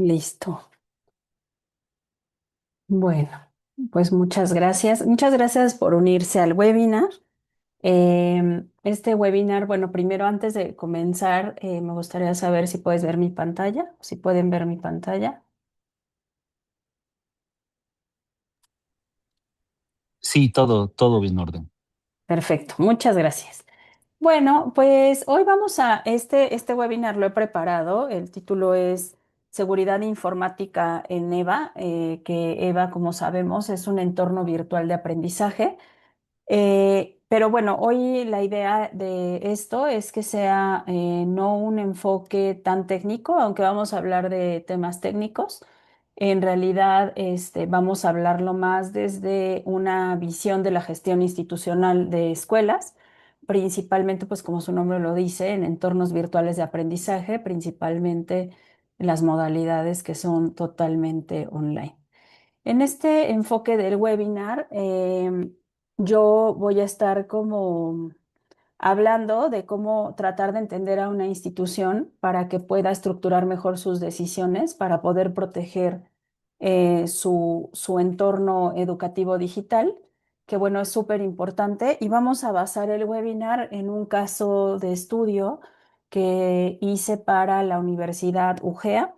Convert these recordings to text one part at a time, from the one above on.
Listo. Bueno, pues muchas gracias. Muchas gracias por unirse al webinar. Este webinar, bueno, primero antes de comenzar, me gustaría saber si puedes ver mi pantalla, si pueden ver mi pantalla. Sí, todo en orden. Perfecto, muchas gracias. Bueno, pues hoy vamos a, este webinar lo he preparado, el título es Seguridad Informática en EVA, que EVA, como sabemos, es un entorno virtual de aprendizaje. Pero bueno, hoy la idea de esto es que sea no un enfoque tan técnico, aunque vamos a hablar de temas técnicos. En realidad, vamos a hablarlo más desde una visión de la gestión institucional de escuelas, principalmente, pues como su nombre lo dice, en entornos virtuales de aprendizaje, principalmente en las modalidades que son totalmente online. En este enfoque del webinar, yo voy a estar como hablando de cómo tratar de entender a una institución para que pueda estructurar mejor sus decisiones, para poder proteger su entorno educativo digital, que bueno, es súper importante. Y vamos a basar el webinar en un caso de estudio que hice para la Universidad UGEA,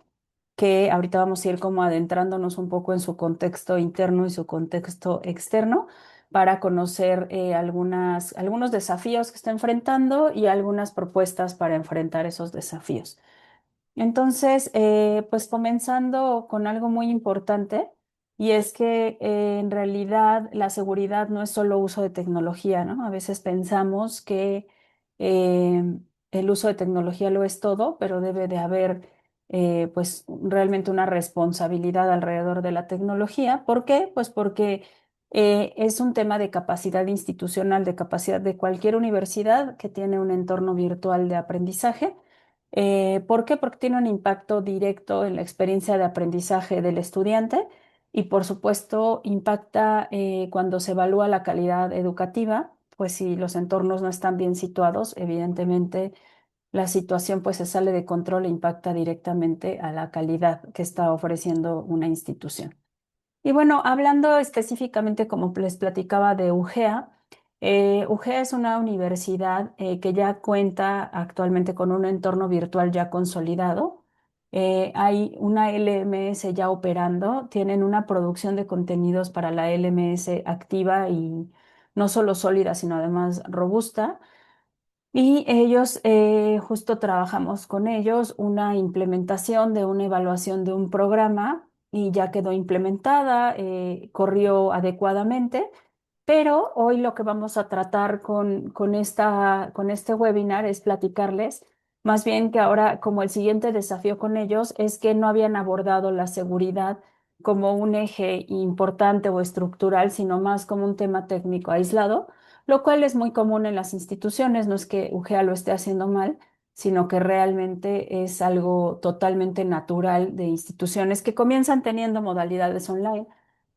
que ahorita vamos a ir como adentrándonos un poco en su contexto interno y su contexto externo para conocer algunos desafíos que está enfrentando y algunas propuestas para enfrentar esos desafíos. Entonces, pues comenzando con algo muy importante, y es que en realidad la seguridad no es solo uso de tecnología, ¿no? A veces pensamos que eh, el uso de tecnología lo es todo, pero debe de haber pues realmente una responsabilidad alrededor de la tecnología. ¿Por qué? Pues porque es un tema de capacidad institucional, de capacidad de cualquier universidad que tiene un entorno virtual de aprendizaje. ¿Por qué? Porque tiene un impacto directo en la experiencia de aprendizaje del estudiante y, por supuesto, impacta cuando se evalúa la calidad educativa, pues si los entornos no están bien situados, evidentemente la situación pues se sale de control e impacta directamente a la calidad que está ofreciendo una institución. Y bueno, hablando específicamente, como les platicaba, de UGEA, UGEA es una universidad que ya cuenta actualmente con un entorno virtual ya consolidado. Hay una LMS ya operando, tienen una producción de contenidos para la LMS activa y no solo sólida, sino además robusta. Y ellos, justo trabajamos con ellos una implementación de una evaluación de un programa y ya quedó implementada, corrió adecuadamente, pero hoy lo que vamos a tratar con este webinar es platicarles, más bien que ahora como el siguiente desafío con ellos es que no habían abordado la seguridad como un eje importante o estructural, sino más como un tema técnico aislado, lo cual es muy común en las instituciones. No es que UGEA lo esté haciendo mal, sino que realmente es algo totalmente natural de instituciones que comienzan teniendo modalidades online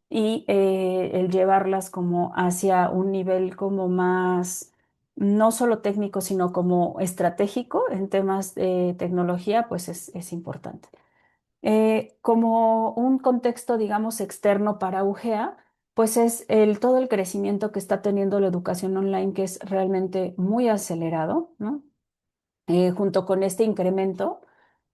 y el llevarlas como hacia un nivel como más, no solo técnico, sino como estratégico en temas de tecnología, pues es importante. Como un contexto, digamos, externo para UGEA, pues es todo el crecimiento que está teniendo la educación online, que es realmente muy acelerado, ¿no? Junto con este incremento,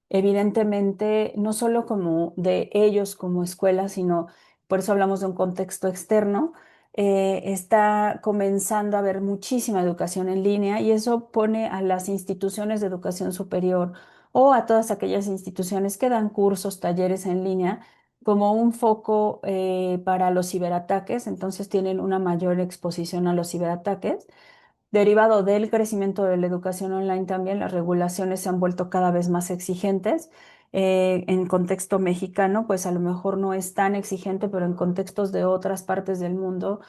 evidentemente, no solo como de ellos como escuela, sino por eso hablamos de un contexto externo, está comenzando a haber muchísima educación en línea y eso pone a las instituciones de educación superior o a todas aquellas instituciones que dan cursos, talleres en línea como un foco para los ciberataques, entonces tienen una mayor exposición a los ciberataques. Derivado del crecimiento de la educación online también, las regulaciones se han vuelto cada vez más exigentes. En contexto mexicano, pues a lo mejor no es tan exigente, pero en contextos de otras partes del mundo,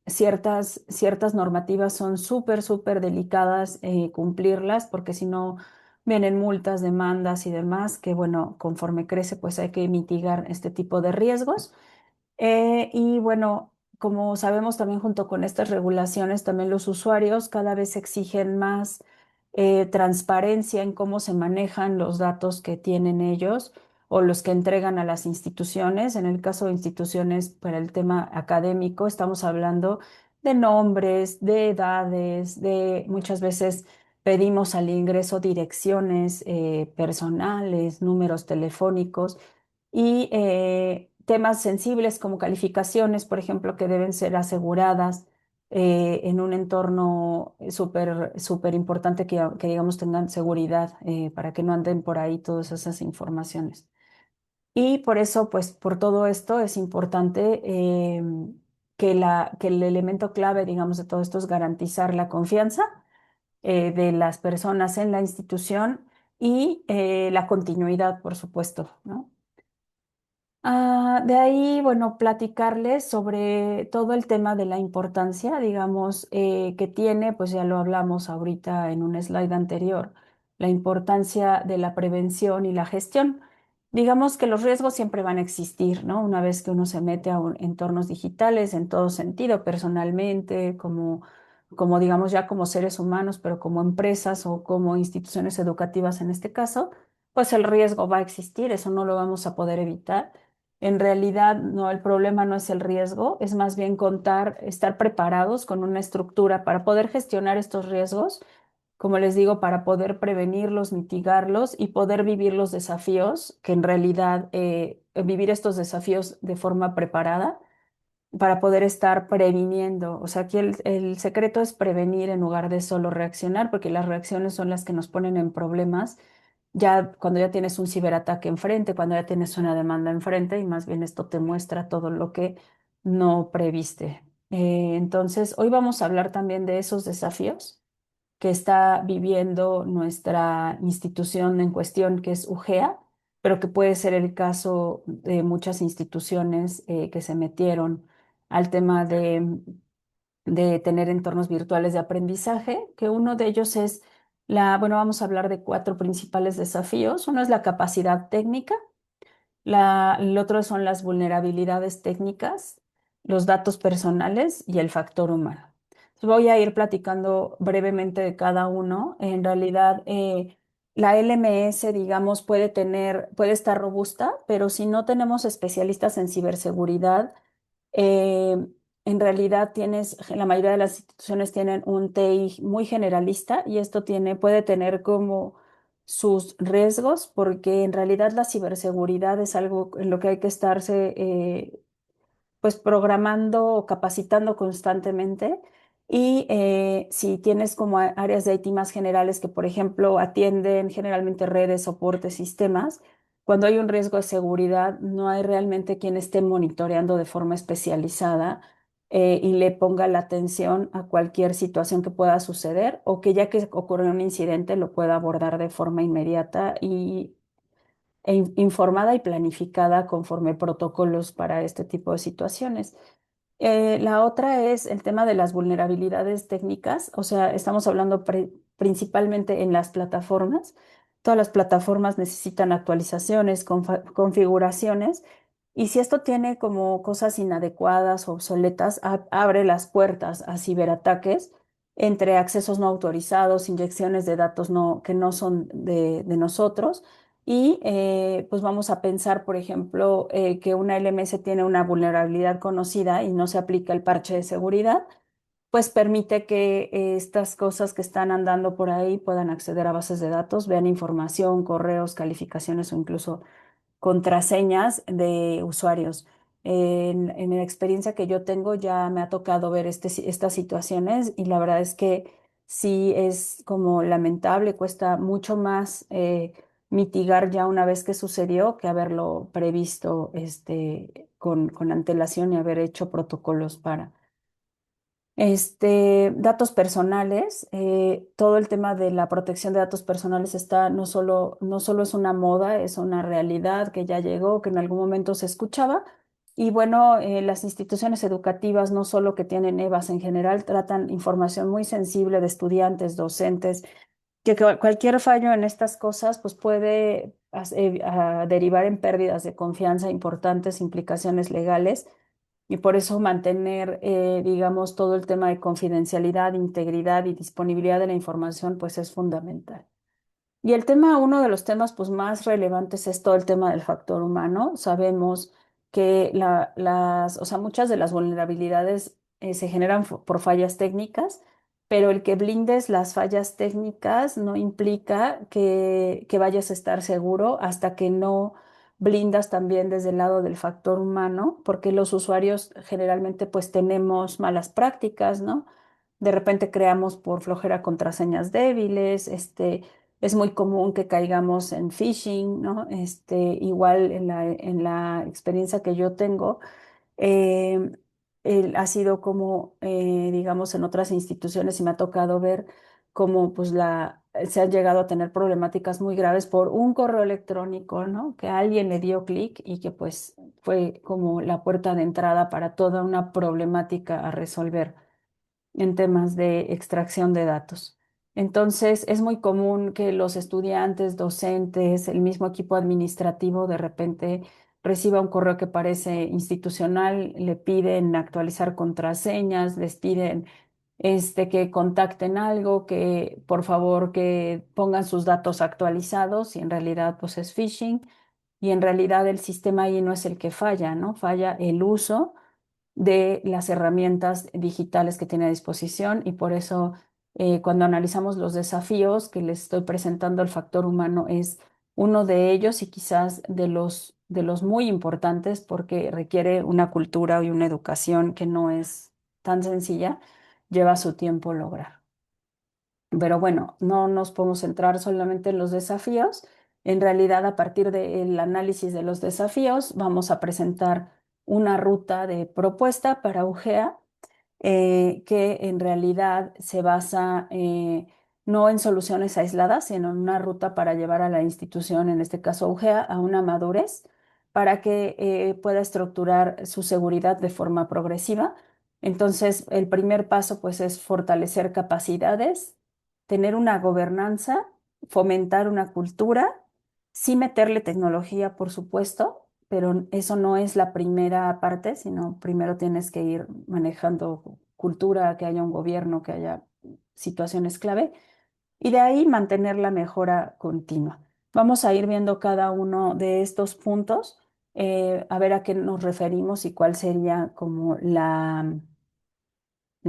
ciertas normativas son súper delicadas cumplirlas, porque si no vienen multas, demandas y demás, que bueno, conforme crece, pues hay que mitigar este tipo de riesgos. Y bueno, como sabemos también junto con estas regulaciones, también los usuarios cada vez exigen más transparencia en cómo se manejan los datos que tienen ellos o los que entregan a las instituciones. En el caso de instituciones para el tema académico, estamos hablando de nombres, de edades, de muchas veces pedimos al ingreso direcciones personales, números telefónicos y temas sensibles como calificaciones, por ejemplo, que deben ser aseguradas en un entorno súper importante que, digamos, tengan seguridad para que no anden por ahí todas esas informaciones. Y por eso, pues, por todo esto es importante que el elemento clave, digamos, de todo esto es garantizar la confianza de las personas en la institución y la continuidad, por supuesto, ¿no? De ahí, bueno, platicarles sobre todo el tema de la importancia, digamos, que tiene, pues ya lo hablamos ahorita en un slide anterior, la importancia de la prevención y la gestión. Digamos que los riesgos siempre van a existir, ¿no? Una vez que uno se mete a entornos digitales en todo sentido, personalmente, como digamos ya como seres humanos, pero como empresas o como instituciones educativas en este caso, pues el riesgo va a existir, eso no lo vamos a poder evitar. En realidad, no, el problema no es el riesgo, es más bien contar, estar preparados con una estructura para poder gestionar estos riesgos, como les digo, para poder prevenirlos, mitigarlos y poder vivir los desafíos, que en realidad vivir estos desafíos de forma preparada para poder estar previniendo. O sea, aquí el secreto es prevenir en lugar de solo reaccionar, porque las reacciones son las que nos ponen en problemas ya cuando ya tienes un ciberataque enfrente, cuando ya tienes una demanda enfrente, y más bien esto te muestra todo lo que no previste. Entonces, hoy vamos a hablar también de esos desafíos que está viviendo nuestra institución en cuestión, que es UGEA, pero que puede ser el caso de muchas instituciones que se metieron al tema de tener entornos virtuales de aprendizaje, que uno de ellos es bueno, vamos a hablar de cuatro principales desafíos. Uno es la capacidad técnica, el otro son las vulnerabilidades técnicas, los datos personales y el factor humano. Voy a ir platicando brevemente de cada uno. En realidad, la LMS, digamos, puede estar robusta, pero si no tenemos especialistas en ciberseguridad, eh, en realidad la mayoría de las instituciones tienen un TI muy generalista y esto puede tener como sus riesgos porque en realidad la ciberseguridad es algo en lo que hay que estarse pues programando o capacitando constantemente. Y si tienes como áreas de IT más generales que, por ejemplo, atienden generalmente redes, soportes, sistemas, cuando hay un riesgo de seguridad, no hay realmente quien esté monitoreando de forma especializada y le ponga la atención a cualquier situación que pueda suceder o que ya que ocurre un incidente lo pueda abordar de forma inmediata y informada y planificada conforme protocolos para este tipo de situaciones. La otra es el tema de las vulnerabilidades técnicas, o sea, estamos hablando principalmente en las plataformas. Todas las plataformas necesitan actualizaciones, configuraciones, y si esto tiene como cosas inadecuadas o obsoletas, abre las puertas a ciberataques entre accesos no autorizados, inyecciones de datos que no son de nosotros. Y pues vamos a pensar, por ejemplo, que una LMS tiene una vulnerabilidad conocida y no se aplica el parche de seguridad, pues permite que estas cosas que están andando por ahí puedan acceder a bases de datos, vean información, correos, calificaciones o incluso contraseñas de usuarios. En la experiencia que yo tengo ya me ha tocado ver estas situaciones y la verdad es que sí es como lamentable, cuesta mucho más mitigar ya una vez que sucedió que haberlo previsto con antelación y haber hecho protocolos para. Datos personales, todo el tema de la protección de datos personales está no solo es una moda, es una realidad que ya llegó, que en algún momento se escuchaba. Y bueno, las instituciones educativas, no solo que tienen EVAs en general, tratan información muy sensible de estudiantes, docentes, que cualquier fallo en estas cosas pues puede derivar en pérdidas de confianza importantes, implicaciones legales y por eso mantener, digamos, todo el tema de confidencialidad, integridad y disponibilidad de la información, pues es fundamental. Y el tema, uno de los temas pues, más relevantes es todo el tema del factor humano. Sabemos que o sea, muchas de las vulnerabilidades se generan por fallas técnicas, pero el que blindes las fallas técnicas no implica que vayas a estar seguro hasta que no blindas también desde el lado del factor humano, porque los usuarios generalmente pues tenemos malas prácticas, ¿no? De repente creamos por flojera contraseñas débiles, es muy común que caigamos en phishing, ¿no? Igual en la experiencia que yo tengo, eh, ha sido como, digamos, en otras instituciones y me ha tocado ver cómo pues se han llegado a tener problemáticas muy graves por un correo electrónico, ¿no? Que alguien le dio clic y que pues fue como la puerta de entrada para toda una problemática a resolver en temas de extracción de datos. Entonces, es muy común que los estudiantes, docentes, el mismo equipo administrativo de repente reciba un correo que parece institucional, le piden actualizar contraseñas, les piden que contacten algo, que por favor que pongan sus datos actualizados y en realidad pues es phishing y en realidad el sistema ahí no es el que falla, ¿no? Falla el uso de las herramientas digitales que tiene a disposición y por eso cuando analizamos los desafíos que les estoy presentando, el factor humano es uno de ellos y quizás de los muy importantes porque requiere una cultura y una educación que no es tan sencilla, lleva su tiempo lograr. Pero bueno, no nos podemos centrar solamente en los desafíos. En realidad, a partir del análisis de los desafíos, vamos a presentar una ruta de propuesta para UGEA que en realidad se basa no en soluciones aisladas, sino en una ruta para llevar a la institución, en este caso UGEA, a una madurez para que pueda estructurar su seguridad de forma progresiva. Entonces, el primer paso pues es fortalecer capacidades, tener una gobernanza, fomentar una cultura, sí meterle tecnología, por supuesto, pero eso no es la primera parte, sino primero tienes que ir manejando cultura, que haya un gobierno, que haya situaciones clave, y de ahí mantener la mejora continua. Vamos a ir viendo cada uno de estos puntos, a ver a qué nos referimos y cuál sería como la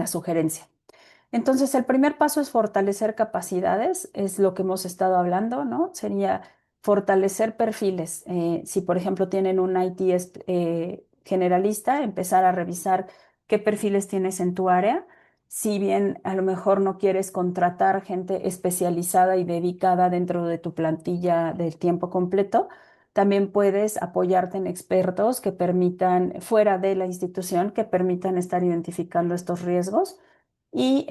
sugerencia. Entonces, el primer paso es fortalecer capacidades, es lo que hemos estado hablando, ¿no? Sería fortalecer perfiles. Si, por ejemplo, tienen un IT generalista, empezar a revisar qué perfiles tienes en tu área. Si bien a lo mejor no quieres contratar gente especializada y dedicada dentro de tu plantilla del tiempo completo, también puedes apoyarte en expertos que permitan, fuera de la institución, que permitan estar identificando estos riesgos y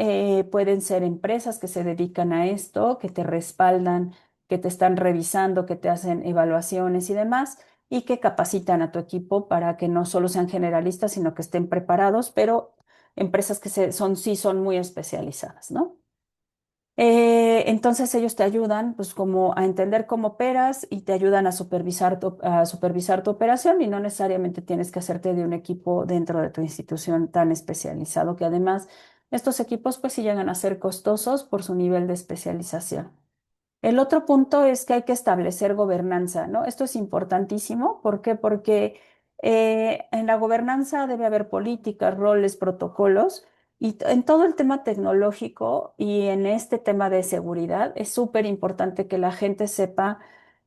pueden ser empresas que se dedican a esto, que te respaldan, que te están revisando, que te hacen evaluaciones y demás, y que capacitan a tu equipo para que no solo sean generalistas, sino que estén preparados, pero empresas que sí son muy especializadas, ¿no? Entonces ellos te ayudan pues como a entender cómo operas y te ayudan a supervisar tu operación y no necesariamente tienes que hacerte de un equipo dentro de tu institución tan especializado que además estos equipos pues sí llegan a ser costosos por su nivel de especialización. El otro punto es que hay que establecer gobernanza, ¿no? Esto es importantísimo. ¿Por qué? Porque en la gobernanza debe haber políticas, roles, protocolos y en todo el tema tecnológico y en este tema de seguridad es súper importante que la gente sepa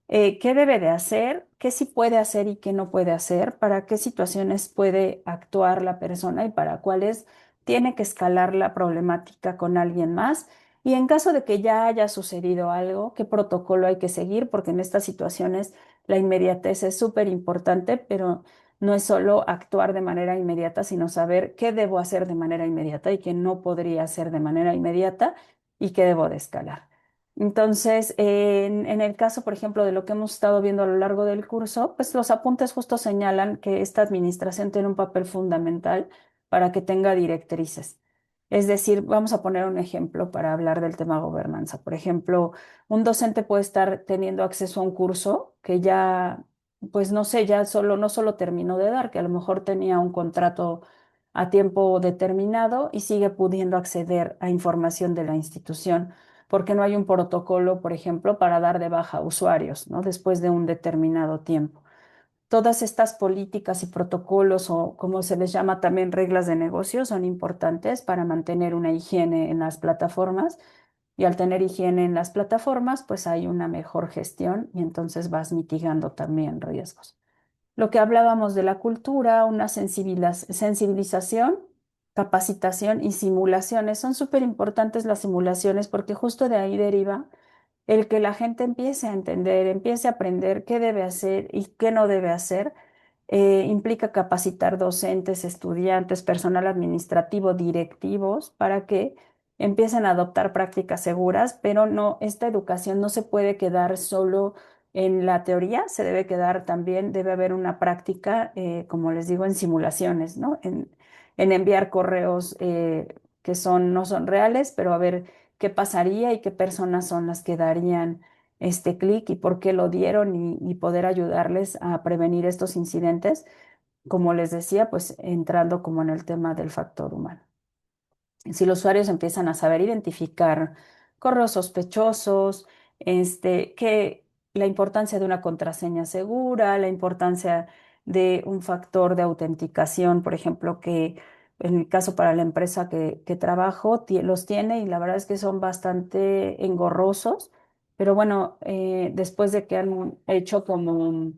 qué debe de hacer, qué sí puede hacer y qué no puede hacer, para qué situaciones puede actuar la persona y para cuáles tiene que escalar la problemática con alguien más y en caso de que ya haya sucedido algo, ¿qué protocolo hay que seguir? Porque en estas situaciones la inmediatez es súper importante, pero no es solo actuar de manera inmediata, sino saber qué debo hacer de manera inmediata y qué no podría hacer de manera inmediata y qué debo de escalar. Entonces, en el caso, por ejemplo, de lo que hemos estado viendo a lo largo del curso, pues los apuntes justo señalan que esta administración tiene un papel fundamental para que tenga directrices. Es decir, vamos a poner un ejemplo para hablar del tema gobernanza. Por ejemplo, un docente puede estar teniendo acceso a un curso que ya pues no sé, ya solo, no solo terminó de dar, que a lo mejor tenía un contrato a tiempo determinado y sigue pudiendo acceder a información de la institución, porque no hay un protocolo, por ejemplo, para dar de baja a usuarios, ¿no? Después de un determinado tiempo. Todas estas políticas y protocolos, o como se les llama también reglas de negocio, son importantes para mantener una higiene en las plataformas. Y al tener higiene en las plataformas, pues hay una mejor gestión y entonces vas mitigando también riesgos. Lo que hablábamos de la cultura, una sensibilización, capacitación y simulaciones. Son súper importantes las simulaciones porque justo de ahí deriva el que la gente empiece a entender, empiece a aprender qué debe hacer y qué no debe hacer. Implica capacitar docentes, estudiantes, personal administrativo, directivos, para que empiecen a adoptar prácticas seguras, pero no, esta educación no se puede quedar solo en la teoría, se debe quedar también, debe haber una práctica, como les digo, en simulaciones, ¿no? En enviar correos que no son reales, pero a ver qué pasaría y qué personas son las que darían este clic y por qué lo dieron y poder ayudarles a prevenir estos incidentes, como les decía, pues entrando como en el tema del factor humano. Si los usuarios empiezan a saber identificar correos sospechosos, que la importancia de una contraseña segura, la importancia de un factor de autenticación, por ejemplo, que en el caso para la empresa que trabajo los tiene y la verdad es que son bastante engorrosos, pero bueno, después de que han hecho como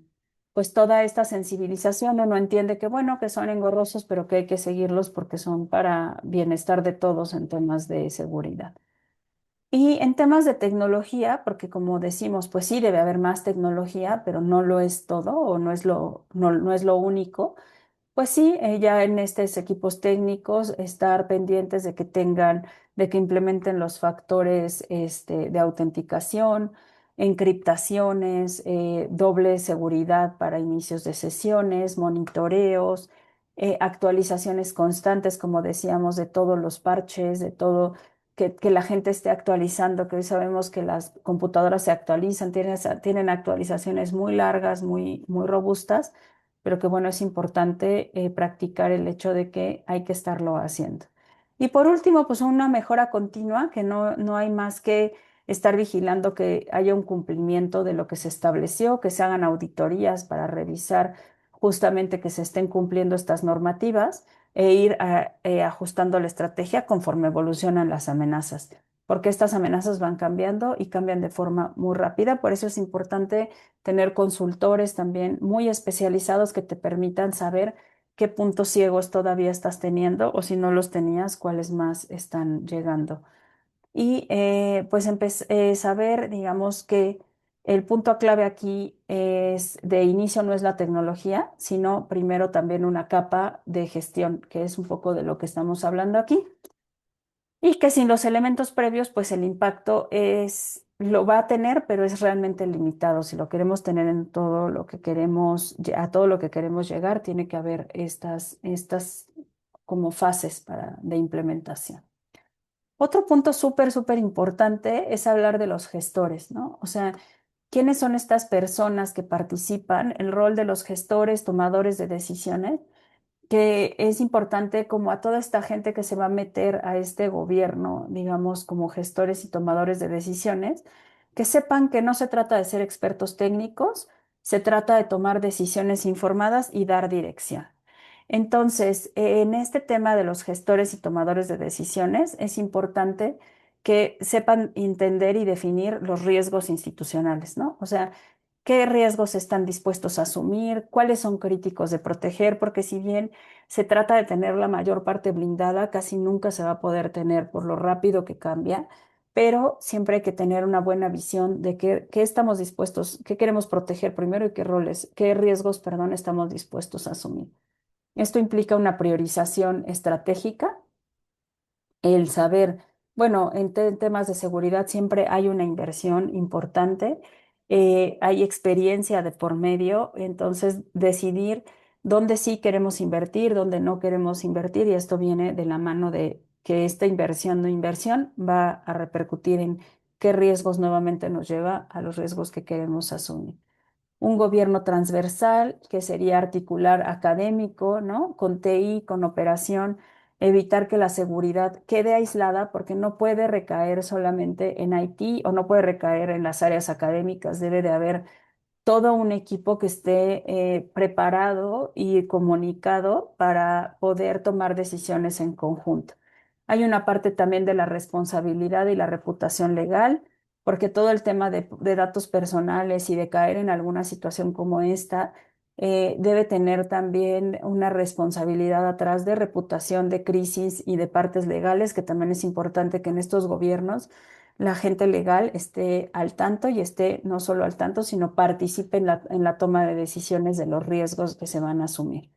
pues toda esta sensibilización, uno entiende que bueno, que son engorrosos, pero que hay que seguirlos porque son para bienestar de todos en temas de seguridad. Y en temas de tecnología, porque como decimos, pues sí debe haber más tecnología, pero no lo es todo o no es lo único. Pues sí, ya en estos equipos técnicos estar pendientes de que tengan, de que implementen los factores de autenticación, encriptaciones, doble seguridad para inicios de sesiones, monitoreos, actualizaciones constantes, como decíamos, de todos los parches, de todo, que la gente esté actualizando, que hoy sabemos que las computadoras se actualizan, tienen actualizaciones muy largas, muy robustas, pero que bueno, es importante practicar el hecho de que hay que estarlo haciendo. Y por último, pues una mejora continua, que no hay más que estar vigilando que haya un cumplimiento de lo que se estableció, que se hagan auditorías para revisar justamente que se estén cumpliendo estas normativas e ir ajustando la estrategia conforme evolucionan las amenazas, porque estas amenazas van cambiando y cambian de forma muy rápida. Por eso es importante tener consultores también muy especializados que te permitan saber qué puntos ciegos todavía estás teniendo o si no los tenías, cuáles más están llegando. Y pues saber, digamos que el punto clave aquí es de inicio no es la tecnología, sino primero también una capa de gestión, que es un poco de lo que estamos hablando aquí. Y que sin los elementos previos, pues el impacto lo va a tener, pero es realmente limitado. Si lo queremos tener en todo lo que queremos, a todo lo que queremos llegar, tiene que haber estas como fases de implementación. Otro punto súper importante es hablar de los gestores, ¿no? O sea, ¿quiénes son estas personas que participan? El rol de los gestores, tomadores de decisiones, que es importante como a toda esta gente que se va a meter a este gobierno, digamos, como gestores y tomadores de decisiones, que sepan que no se trata de ser expertos técnicos, se trata de tomar decisiones informadas y dar dirección. Entonces, en este tema de los gestores y tomadores de decisiones, es importante que sepan entender y definir los riesgos institucionales, ¿no? O sea, qué riesgos están dispuestos a asumir, cuáles son críticos de proteger, porque si bien se trata de tener la mayor parte blindada, casi nunca se va a poder tener por lo rápido que cambia, pero siempre hay que tener una buena visión de qué estamos dispuestos, qué queremos proteger primero y qué riesgos, perdón, estamos dispuestos a asumir. Esto implica una priorización estratégica, el saber, bueno, en temas de seguridad siempre hay una inversión importante, hay experiencia de por medio, entonces decidir dónde sí queremos invertir, dónde no queremos invertir, y esto viene de la mano de que esta inversión no inversión va a repercutir en qué riesgos nuevamente nos lleva a los riesgos que queremos asumir. un gobierno transversal, que sería articular académico, ¿no? Con TI, con operación, evitar que la seguridad quede aislada porque no puede recaer solamente en IT o no puede recaer en las áreas académicas, debe de haber todo un equipo que esté preparado y comunicado para poder tomar decisiones en conjunto. Hay una parte también de la responsabilidad y la reputación legal, porque todo el tema de datos personales y de caer en alguna situación como esta debe tener también una responsabilidad atrás de reputación, de crisis y de partes legales, que también es importante que en estos gobiernos la gente legal esté al tanto y esté no solo al tanto, sino participe en la toma de decisiones de los riesgos que se van a asumir.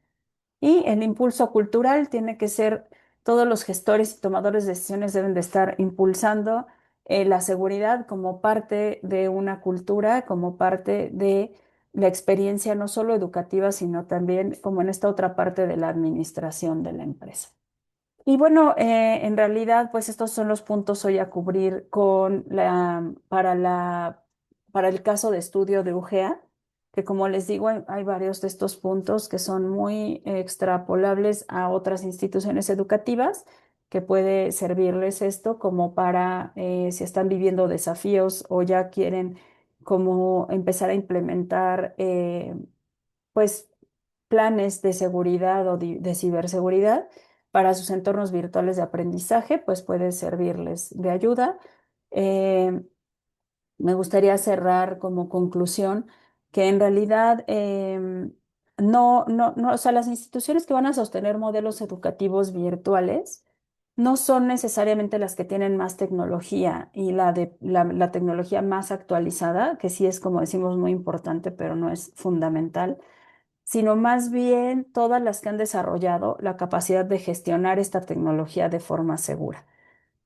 Y el impulso cultural tiene que ser, todos los gestores y tomadores de decisiones deben de estar impulsando la seguridad como parte de una cultura, como parte de la experiencia no solo educativa, sino también como en esta otra parte de la administración de la empresa. Y bueno, en realidad, pues estos son los puntos hoy a cubrir para el caso de estudio de UGEA, que como les digo, hay varios de estos puntos que son muy extrapolables a otras instituciones educativas, que puede servirles esto como para si están viviendo desafíos o ya quieren como empezar a implementar pues planes de seguridad o de ciberseguridad para sus entornos virtuales de aprendizaje, pues puede servirles de ayuda. Eh, Me gustaría cerrar como conclusión que en realidad no, o sea, las instituciones que van a sostener modelos educativos virtuales no son necesariamente las que tienen más tecnología y la tecnología más actualizada, que sí es, como decimos, muy importante, pero no es fundamental, sino más bien todas las que han desarrollado la capacidad de gestionar esta tecnología de forma segura.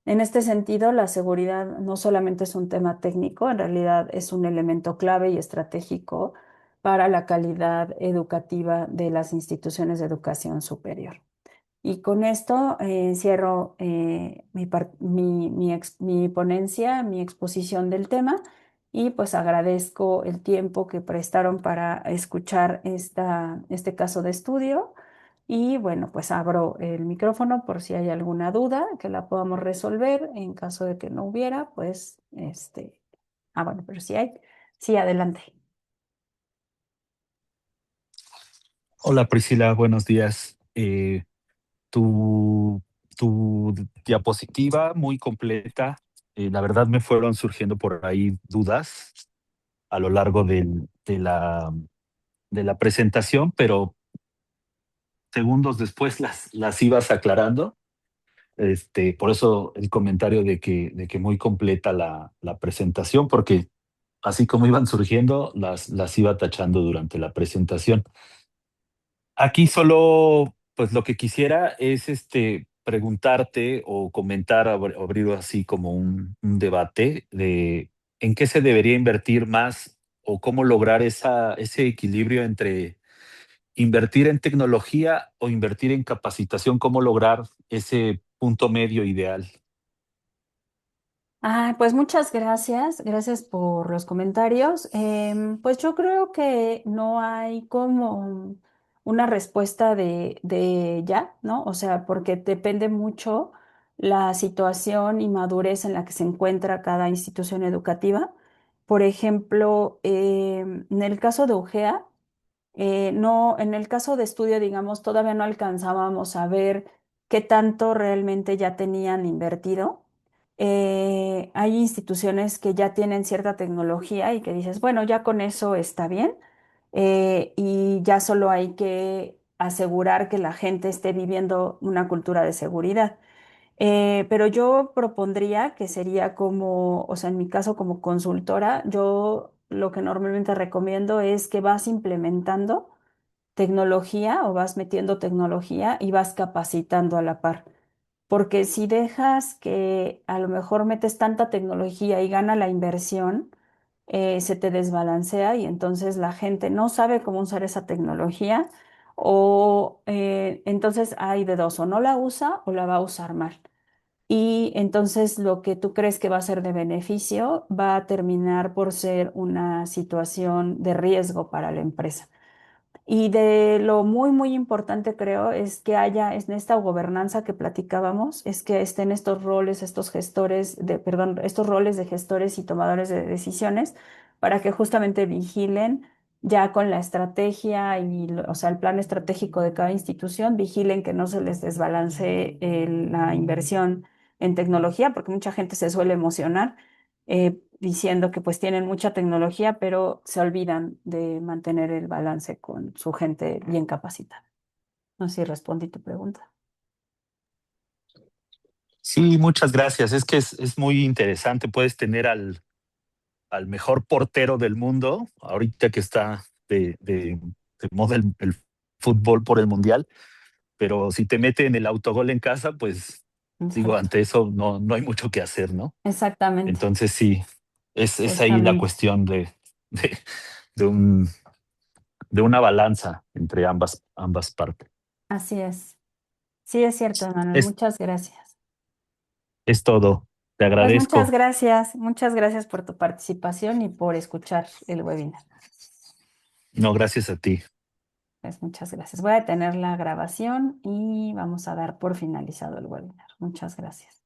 En este sentido, la seguridad no solamente es un tema técnico, en realidad es un elemento clave y estratégico para la calidad educativa de las instituciones de educación superior. Y con esto cierro mi ponencia, mi exposición del tema y pues agradezco el tiempo que prestaron para escuchar este caso de estudio. Y bueno, pues abro el micrófono por si hay alguna duda que la podamos resolver. En caso de que no hubiera, pues bueno, pero si hay, sí, adelante. Hola Priscila, buenos días. Tu, tu diapositiva muy completa. La verdad me fueron surgiendo por ahí dudas a lo largo de la presentación, pero segundos después las ibas aclarando. Por eso el comentario de que muy completa la presentación, porque así como iban surgiendo, las iba tachando durante la presentación. Aquí solo, pues lo que quisiera es preguntarte o comentar, abrir así como un debate de en qué se debería invertir más o cómo lograr ese equilibrio entre invertir en tecnología o invertir en capacitación, cómo lograr ese punto medio ideal. Pues muchas gracias, gracias por los comentarios. Pues yo creo que no hay como una respuesta de ya, ¿no? O sea, porque depende mucho la situación y madurez en la que se encuentra cada institución educativa. Por ejemplo, en el caso de UGEA, no, en el caso de estudio, digamos, todavía no alcanzábamos a ver qué tanto realmente ya tenían invertido. Hay instituciones que ya tienen cierta tecnología y que dices, bueno, ya con eso está bien, y ya solo hay que asegurar que la gente esté viviendo una cultura de seguridad. Pero yo propondría que sería como, o sea, en mi caso como consultora, yo lo que normalmente recomiendo es que vas implementando tecnología o vas metiendo tecnología y vas capacitando a la par. Porque si dejas que a lo mejor metes tanta tecnología y gana la inversión, se te desbalancea y entonces la gente no sabe cómo usar esa tecnología o entonces hay de dos, o no la usa o la va a usar mal. y entonces lo que tú crees que va a ser de beneficio va a terminar por ser una situación de riesgo para la empresa. Y de lo muy, muy importante, creo, es que haya en esta gobernanza que platicábamos, es que estén estos roles, estos gestores perdón, estos roles de gestores y tomadores de decisiones para que justamente vigilen ya con la estrategia y, o sea, el plan estratégico de cada institución, vigilen que no se les desbalancee la inversión en tecnología, porque mucha gente se suele emocionar diciendo que pues tienen mucha tecnología, pero se olvidan de mantener el balance con su gente bien capacitada. No sé si respondí tu pregunta. Sí, muchas gracias. Es que es muy interesante. Puedes tener al mejor portero del mundo, ahorita que está de moda el fútbol por el mundial, pero si te mete en el autogol en casa, pues digo, Exacto. ante eso no hay mucho que hacer, ¿no? Exactamente, Entonces sí, es ahí la justamente. cuestión de, de, un, de una balanza entre ambas partes. Así es. Sí, es cierto, Manuel. Es, Muchas gracias. es todo. Te Pues muchas agradezco. gracias. Muchas gracias por tu participación y por escuchar el webinar. No, gracias a ti. Pues muchas gracias. Voy a detener la grabación y vamos a dar por finalizado el webinar. Muchas gracias.